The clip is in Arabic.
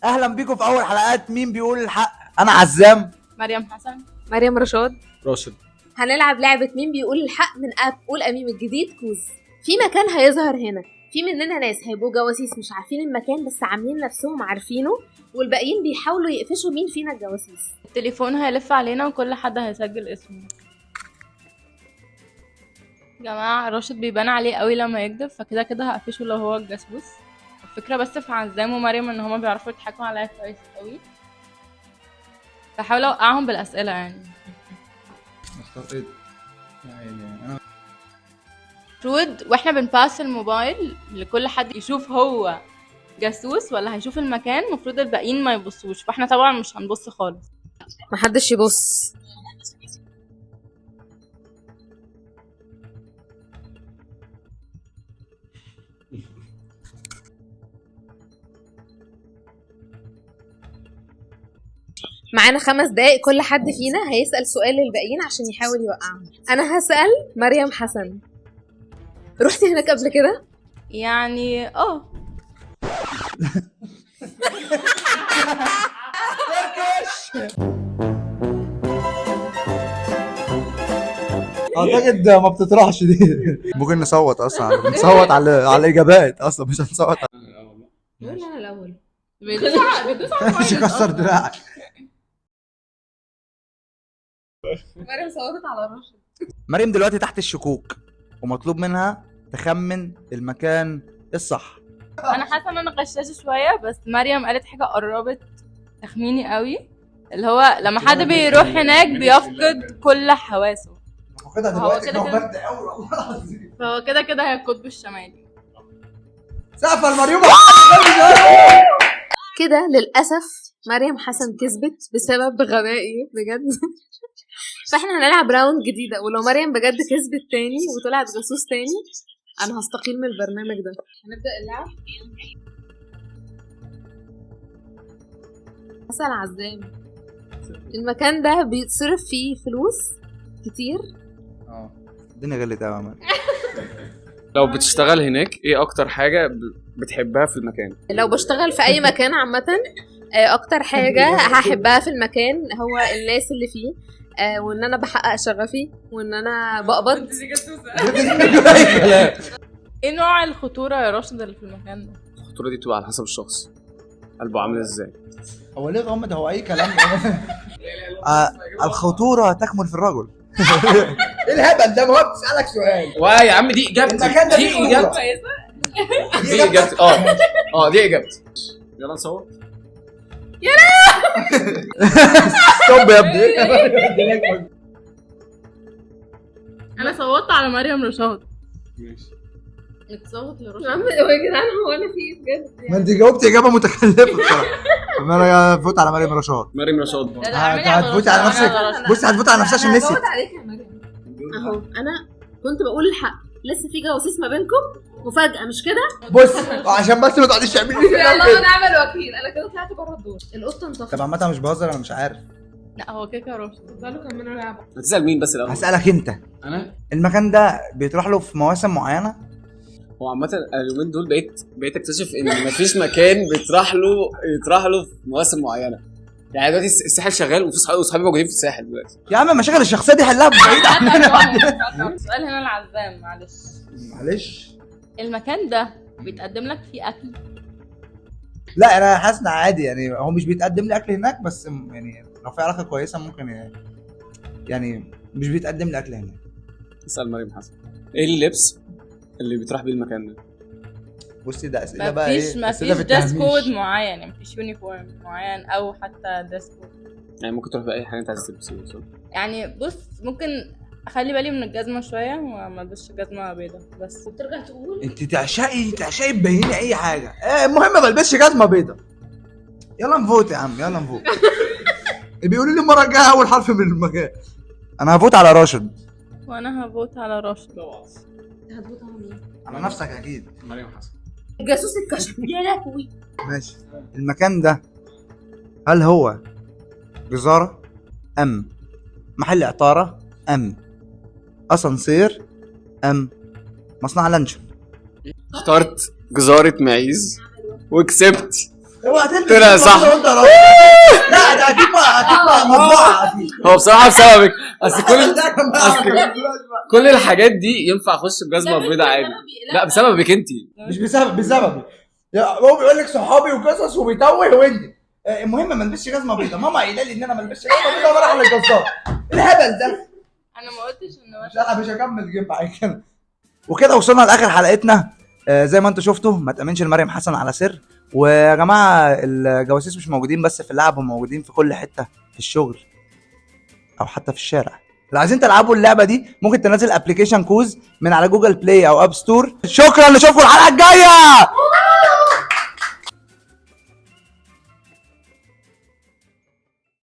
اهلا بيكم في اول حلقات مين بيقول الحق. انا عزام. مريم حسن. مريم رشاد. راشد. هنلعب لعبة مين بيقول الحق من اب قول اميم الجديد كوز. في مكان هيظهر هنا، في مننا ناس هيبقوا جواسيس مش عارفين المكان بس عاملين نفسهم عارفينه، والباقيين بيحاولوا يقفشوا مين فينا الجواسيس. التليفون هيلف علينا وكل حد هيسجل اسمه. يا جماعة راشد بيبان عليه قوي لما يكذب، فكده كده هقفشه لو هو الجاسوس. الفكرة بس في عزام ومريم ان هما بيعرفوا يضحكوا عليا كويس قوي، بحاول اوقعهم بالاسئلة يعني. اختار ايه يعني انا المفروض واحنا بنباس الموبايل لكل حد يشوف هو جاسوس ولا هيشوف المكان، المفروض الباقيين ما يبصوش، فاحنا طبعا مش هنبص خالص. محدش يبص. معانا 5 دقايق، كل حد فينا هيسأل سؤال للباقيين عشان يحاول يوقعهم. انا هسأل مريم حسن، رحتي هناك قبل كده؟ يعني اعتقد ما بتطرحش دي. ممكن نصوت اصلا، نصوت على الاجابات اصلا، مش هنصوت لا انا الاول. مش هكسر دراعك. مريم صورت على راشد. مريم دلوقتي تحت الشكوك ومطلوب منها تخمن المكان الصح. انا حاسه ان انا غشاشه شويه، بس مريم قالت حاجه قربت تخميني قوي، اللي هو لما حد بيروح هناك بيفقد كل حواسه. واخدها دلوقتي دلوقتي كده برد قوي والله العظيم. فهو كده كده هي القطب الشمالي. سقفه المريوم. كده للأسف مريم حسن كسبت بسبب غبائي بجد. فاحنا هنلعب راوند جديدة، ولو مريم بجد كسبت تاني وطلعت جاسوس تاني انا هستقيل من البرنامج ده. هنبدأ اللعب. هسأل عزام، المكان ده بيتصرف فيه فلوس كتير؟ الدنيا غلت قوي يا مان. لو بتشتغل هناك ايه اكتر حاجة بتحبها في المكان؟ لو بشتغل في اي مكان عامة، اكتر حاجة هحبها في المكان هو الناس اللي فيه، وان انا بحقق شغفي وان انا بقبض. ايه نوع الخطوره يا راشد اللي في المكان ده؟ الخطورة دي بتبقى على حسب الشخص، قلبه عامل ازاي. هو ليه غمض؟ هو اي كلام. الخطوره تكمن في الرجل. ايه الهبل ده؟ ما هو بتسالك سؤال. واه يا عم دي اجابتي، المكان ده دي فيه اجابتي، دي اجابتي. دي اجابتي. يلا نصور. ستوب يا ابني. انا صوتت على مريم رشاد. ماشي. بتصوت يا لراشد؟ جدعان هو انا في بجد؟ ما انت جاوبتي اجابه متكلفه بصراحه. انا فوت على مريم رشاد. مريم رشاد. هتفوتي على نفسك. بصي هتفوتي على نفسك عشان نسيت. هزود عليك يا مريم. اهو انا كنت بقول الحق، لسه في جواسيس ما بينكم مفاجأة مش كده؟ بص عشان بس ما تقعديش تعملي لي كده يلا وكده. نعمل وكيل، انا كده طلعت بره الدور. القطة انتخبت. طب عامه مش بهزر، انا مش عارف. لا هو كده راشد. قالوا كملوا لعبة. هتسأل مين بس الاول؟ هسألك انت. انا المكان ده بيتروح له في مواسم معينه؟ هو عامة اليومين دول بقيت اكتشف ان مفيش مكان يطرح له في مواسم معينة. يعني دلوقتي الساحل شغال وفي صحابي موجودين في الساحل دلوقتي. يا عم مشاكل الشخصيه دي حلها بعيد عننا. السؤال هنا العزام، معلش. معلش. المكان ده بيتقدم لك فيه اكل؟ لا انا حاسس إن عادي، يعني هو مش بيتقدم لي اكل هناك، بس يعني لو في علاقه كويسه ممكن يعني مش بيتقدم لي اكل هناك. اسأل مريم حسن ايه اللبس اللي بيطرح بيه المكان ده؟ بصي ده اسئله بقى ايه؟ مفيش أسئلة دريس بتهميش. كود معين، يعني مفيش يونيفورم معين او حتى دريس كود. يعني ممكن تروح بأي حاجة انت عايز تلبسها. يعني بص، ممكن اخلي بالي من الجزمه شويه وما البسش جزمه بيضه بس. وترجع تقول انت تعشقي تبيني اي حاجه. المهم ما بلبسش جزمه بيضه. يلا نفوت يا عم، يلا نفوت. بيقولوا لي المره الجايه اول حرف من المكان. انا هفوت على راشد. وانا هفوت على راشد. هتفوت على مين؟ على نفسك اكيد. مريم حسن. الجاسوس اتكشف. يا لهوي. ماشي. المكان ده هل هو جزارة ام محل عطارة ام اسانسير ام مصنع لانشون؟ اخترت جزارة معيز وكسبت. اوعى تلبس طلع صح. وانت راجل. لا ده اكيد مطبوعه اكيد. هو بصراحه بسببك، اصل ده كمان. كل الحاجات دي ينفع اخش بجزمه بيضاء عادي. لا بسببك انت. مش بسببي. هو بيقول لك صحابي وقصص وبيتوه وانت. المهم ما البسش جزمه بيضاء. ماما قايله لي ان انا ما البسش جزمه بيضاء وانا رايح للجزار. الهبل ده. انا ما قلتش ان مش انا مش هكمل جيم معاك كده. وكده وصلنا لاخر حلقتنا. زي ما انتم شفتوا ما تامنش لمريم حسن على سر. ويا جماعه الجواسيس مش موجودين بس في اللعب، هم موجودين في كل حته في الشغل او حتى في الشارع. لو عايزين تلعبوا اللعبه دي ممكن تنزل ابلكيشن كوز من على جوجل بلاي او اب ستور. شكرا، نشوفكم الحلقه الجايه.